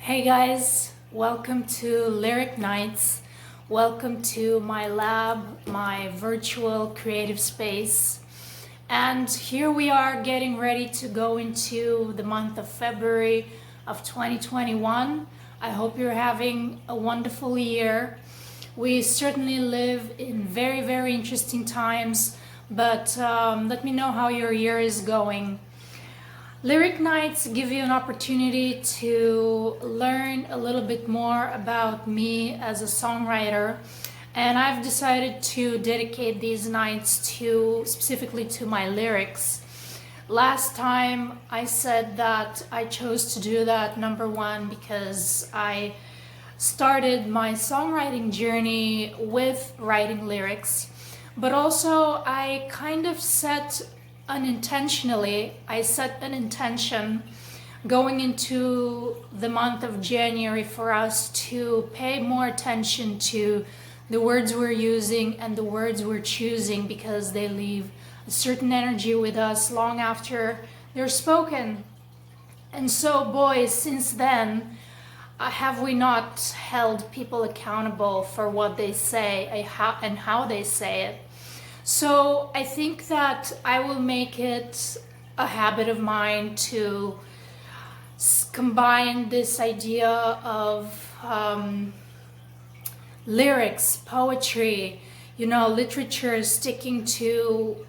Hey guys, welcome to Lyric Nights. Welcome to my lab, my virtual creative space. And here we are getting ready to go into the month of February of 2021. I hope you're having a wonderful year. We certainly live in very, very interesting times, but let me know how your year is going. Lyric Nights give you an opportunity to learn a little bit more about me as a songwriter, and I've decided to dedicate these nights specifically to my lyrics. Last time I said that I chose to do that, number one, because I started my songwriting journey with writing lyrics, but also I kind of set an intention going into the month of January for us to pay more attention to the words we're using and the words we're choosing, because they leave a certain energy with us long after they're spoken. And so, boys, since then, have we not held people accountable for what they say and how they say it? So I think that I will make it a habit of mine to combine this idea of lyrics, poetry, literature, sticking to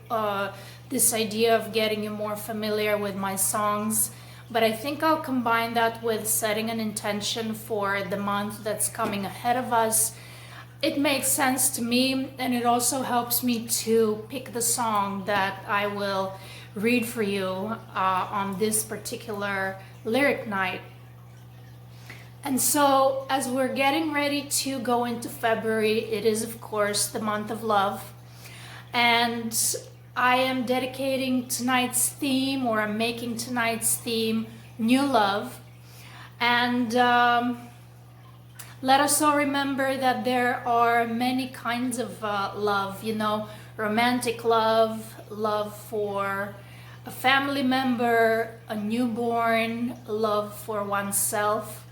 this idea of getting you more familiar with my songs. But I think I'll combine that with setting an intention for the month that's coming ahead of us. It makes sense to me, and it also helps me to pick the song that I will read for you on this particular lyric night. And so, as we're getting ready to go into February, it is of course the month of love, and I am dedicating tonight's theme, or I'm making tonight's theme, New Love. And let us all remember that there are many kinds of love, romantic love, love for a family member, a newborn, love for oneself.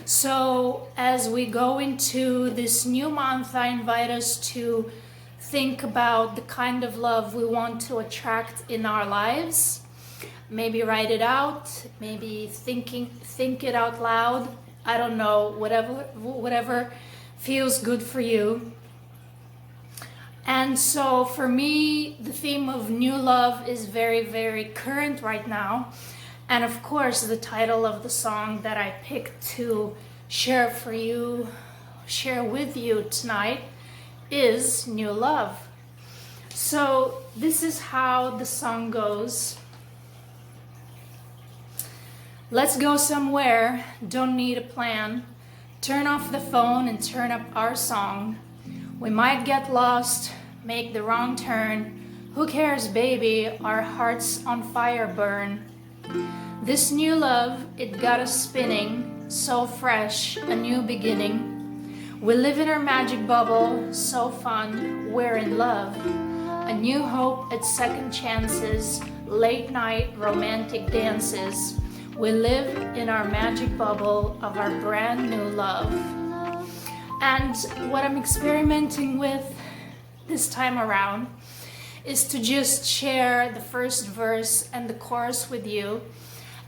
So as we go into this new month, I invite us to think about the kind of love we want to attract in our lives. Maybe write it out, maybe think it out loud. I don't know, whatever feels good for you. And so for me, the theme of new love is very, very current right now. And of course, the title of the song that I picked to share with you tonight is New Love. So this is how the song goes. Let's go somewhere, don't need a plan. Turn off the phone and turn up our song. We might get lost, make the wrong turn. Who cares, baby, our hearts on fire burn. This new love, it got us spinning, so fresh, a new beginning. We live in our magic bubble, so fun, we're in love. A new hope at second chances, late night romantic dances. We live in our magic bubble of our brand new love. And what I'm experimenting with this time around is to just share the first verse and the chorus with you.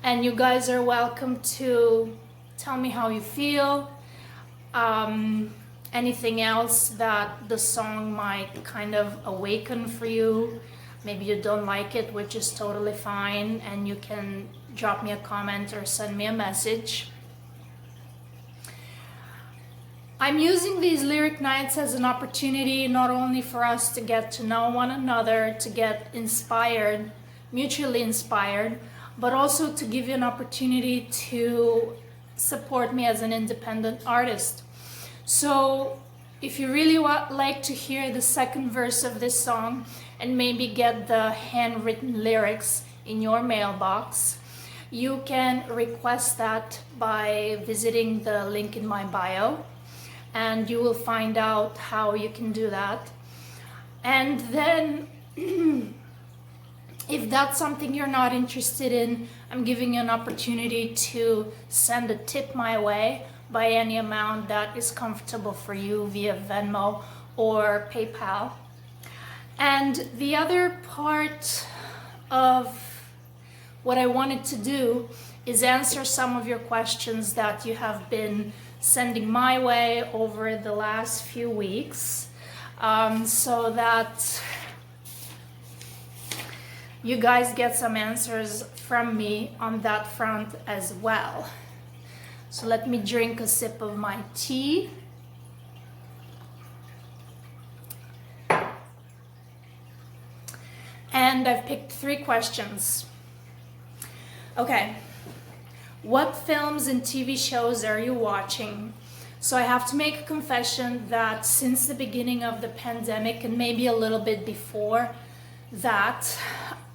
And you guys are welcome to tell me how you feel, anything else that the song might kind of awaken for you. Maybe you don't like it, which is totally fine, and you can drop me a comment or send me a message. I'm using these lyric nights as an opportunity not only for us to get to know one another, to get inspired, mutually inspired, but also to give you an opportunity to support me as an independent artist. So if you really like to hear the second verse of this song and maybe get the handwritten lyrics in your mailbox, you can request that by visiting the link in my bio, and you will find out how you can do that. And then If that's something you're not interested in, I'm giving you an opportunity to send a tip my way by any amount that is comfortable for you via Venmo or PayPal. And the other part of what I wanted to do is answer some of your questions that you have been sending my way over the last few weeks, so that you guys get some answers from me on that front as well. So let me drink a sip of my tea. And I've picked 3 questions. Okay. What films and TV shows are you watching? So I have to make a confession that since the beginning of the pandemic, and maybe a little bit before that,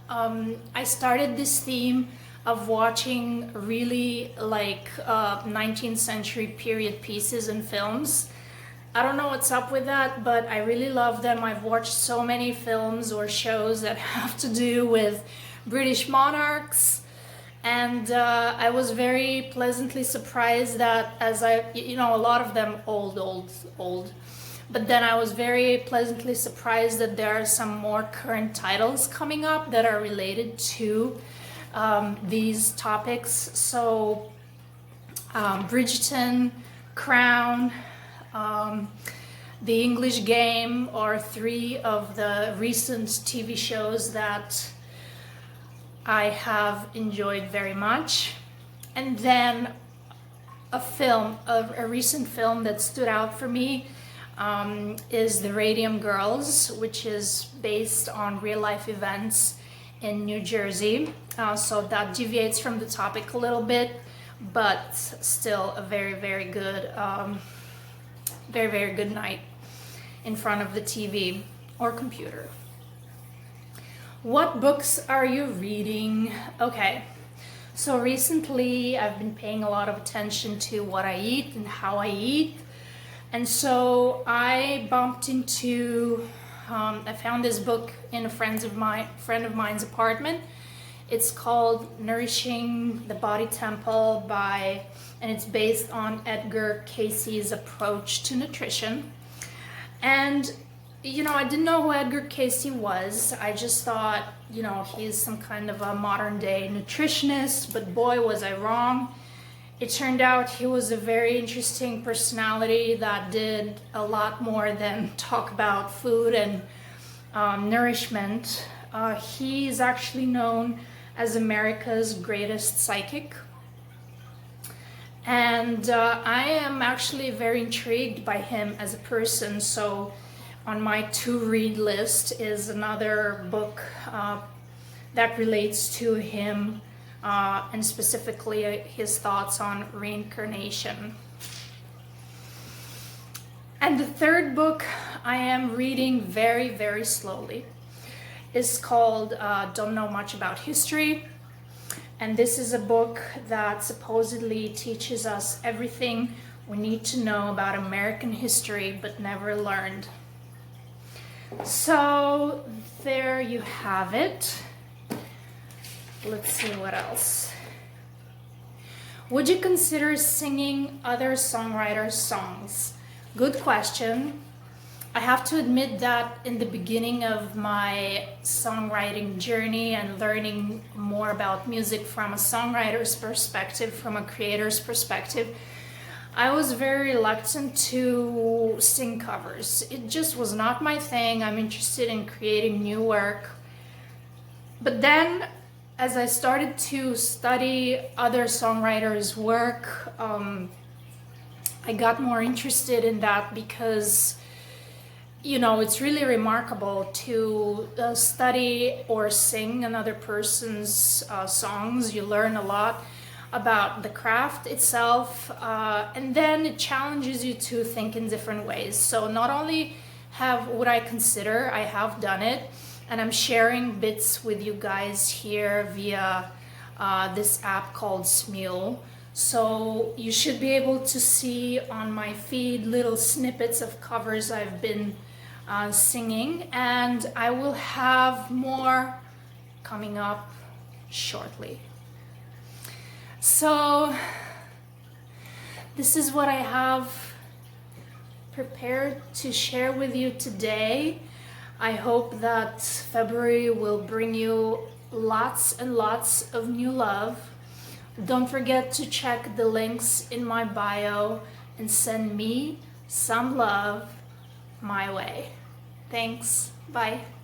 I started this theme of watching really like 19th century period pieces and films. I don't know what's up with that, but I really love them. I've watched so many films or shows that have to do with British monarchs, and I was very pleasantly surprised that a lot of them old, but then I was very pleasantly surprised that there are some more current titles coming up that are related to these topics. So Bridgerton, Crown, The English Game are 3 of the recent TV shows that I have enjoyed very much. And then a recent film that stood out for me is The Radium Girls, which is based on real life events in New Jersey. So that deviates from the topic a little bit, but still a very, very good very good night in front of the TV or computer. What books are you reading? Okay, so recently I've been paying a lot of attention to what I eat and how I eat, and so I bumped into I found this book in a friend of mine's apartment. It's called Nourishing the Body Temple and it's based on Edgar Cayce's approach to nutrition. And I didn't know who Edgar Cayce was. I just thought, he's some kind of a modern day nutritionist, but boy, was I wrong. It turned out he was a very interesting personality that did a lot more than talk about food and nourishment. He's actually known as America's greatest psychic. And I am actually very intrigued by him as a person. So on my to-read list is another book that relates to him and specifically his thoughts on reincarnation. And the third book I am reading very, very slowly is called Don't Know Much About History. And this is a book that supposedly teaches us everything we need to know about American history but never learned. So there you have it. Let's see what else. Would you consider singing other songwriters' songs? Good question. I have to admit that in the beginning of my songwriting journey and learning more about music from a songwriter's perspective, from a creator's perspective, I was very reluctant to sing covers. It just was not my thing. I'm interested in creating new work. But then, as I started to study other songwriters' work, I got more interested in that because it's really remarkable to study or sing another person's songs. You learn a lot about the craft itself, and then it challenges you to think in different ways. So not only would I consider, I have done it, and I'm sharing bits with you guys here via this app called Smule. So you should be able to see on my feed little snippets of covers I've been singing, and I will have more coming up shortly. So this is what I have prepared to share with you today. I hope that February will bring you lots and lots of new love. Don't forget to check the links in my bio and send me some love my way. Thanks. Bye.